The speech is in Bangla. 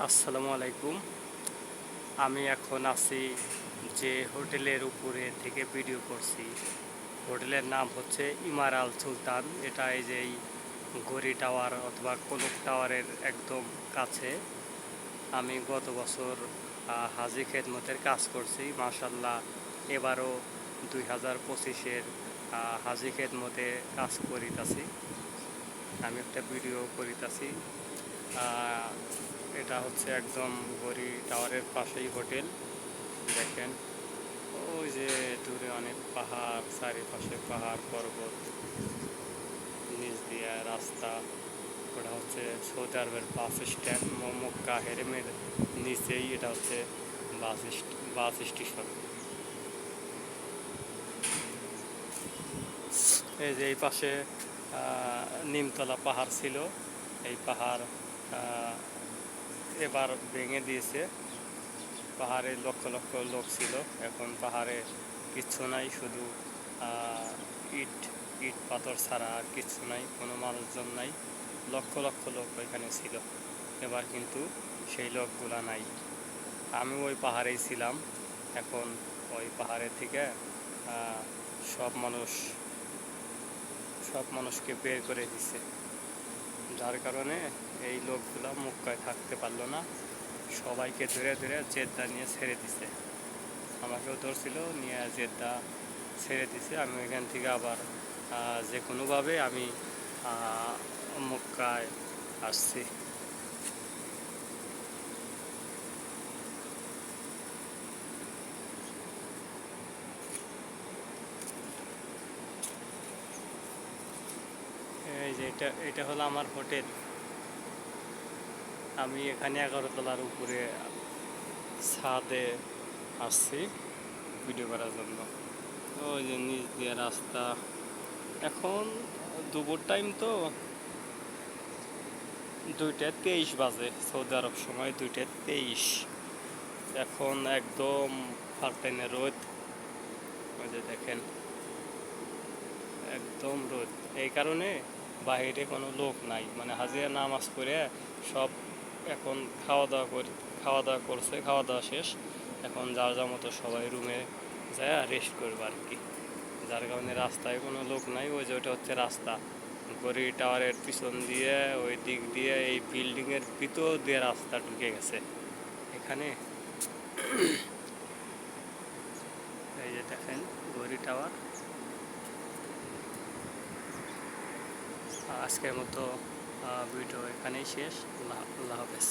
আসসালামু আলাইকুম। আমি এখন আছি যে হোটেলের উপরে থেকে ভিডিও করছি। হোটেলের নাম হচ্ছে ইমার আল সুলতান। এটা এই যে এই গড়ি টাওয়ার অথবা কনক টাওয়ারের একদম কাছে। আমি গত বছর হাজি খেদমতের কাজ করছি। মাশাল্লাহ এবারও 2025-এর হাজি খেদমতে কাজ করিতাছি। আমি একটা ভিডিও করিতাছি। এটা হচ্ছে একদম গড়ি টাওয়ারের পাশেই হোটেল। দেখেন ওই যে দূরে অনেক পাহাড়, চারিপাশে পাহাড় পর্বত, নিচ দিয়ে রাস্তা। ওটা হচ্ছে সৌদি আরবের বাস স্ট্যান্ড, মক্কা হেরেমের নিচেই এটা হচ্ছে বাস স্টেশন। এই যে এই পাশে নিমতলা পাহাড় ছিল। এই পাহাড় এবার ভেঙে দিয়েছে। পাহাড়ে লক্ষ লক্ষ লোক ছিল, এখন পাহাড়ে কিচ্ছু নাই, শুধু ইট ইট পাথর ছাড়া আর কিচ্ছু নাই, কোনো মানুষজন নাই। লক্ষ লক্ষ লোক ওইখানে ছিল, এবার কিন্তু সেই লোকগুলা নাই। আমি ওই পাহাড়েই ছিলাম, এখন ওই পাহাড়ের থেকে সব মানুষকে বের করে দিছে, যার কারণে এই লোকগুলা মক্কায় থাকতে পারলো না। সবাইকে ধরে ধরে জেদ্দা নিয়ে ছেড়ে দিছে। আমাকেও ধরছিল, নিয়ে জেদ্দা ছেড়ে দিছে। আমি এখান থেকে আবার যে কোনোভাবে আমি মক্কায় আসছি। এই যে এটা হলো আমার হোটেল। আমি এখানে 11 তলার উপরে ছাদে আসছি ভিডিও করার জন্য। ওই যে নিচ দিয়ে রাস্তা। এখন দুপুর টাইম তো, 2টা 23 বাজে, সৌদি আরব সময় 2টা 23। এখন একদম ফারটাইনে রোদ। ওই যে দেখেন একদম রোদ। এই কারণে বাইরে কোনো লোক নাই, মানে হাজিরা নামাজ পড়ে সব এখন খাওয়া দাওয়া করছে, খাওয়া দাওয়া শেষ। এখন যার যার মতো সবাই রুমে যায় রেস্ট করবে আর কি, যার কারণে রাস্তায় কোনো লোক নাই। ওই যে ওটা হচ্ছে রাস্তা, গড়ি টাওয়ারের পিছন দিয়ে ওই দিক দিয়ে এই বিল্ডিংয়ের ভিতর দিয়ে রাস্তা ঢুকে গেছে এখানে। এই যে দেখেন গড়ি টাওয়ার। আজকের মতো ভিডিও এখানেই শেষ। আল্লাহ হাফেজ।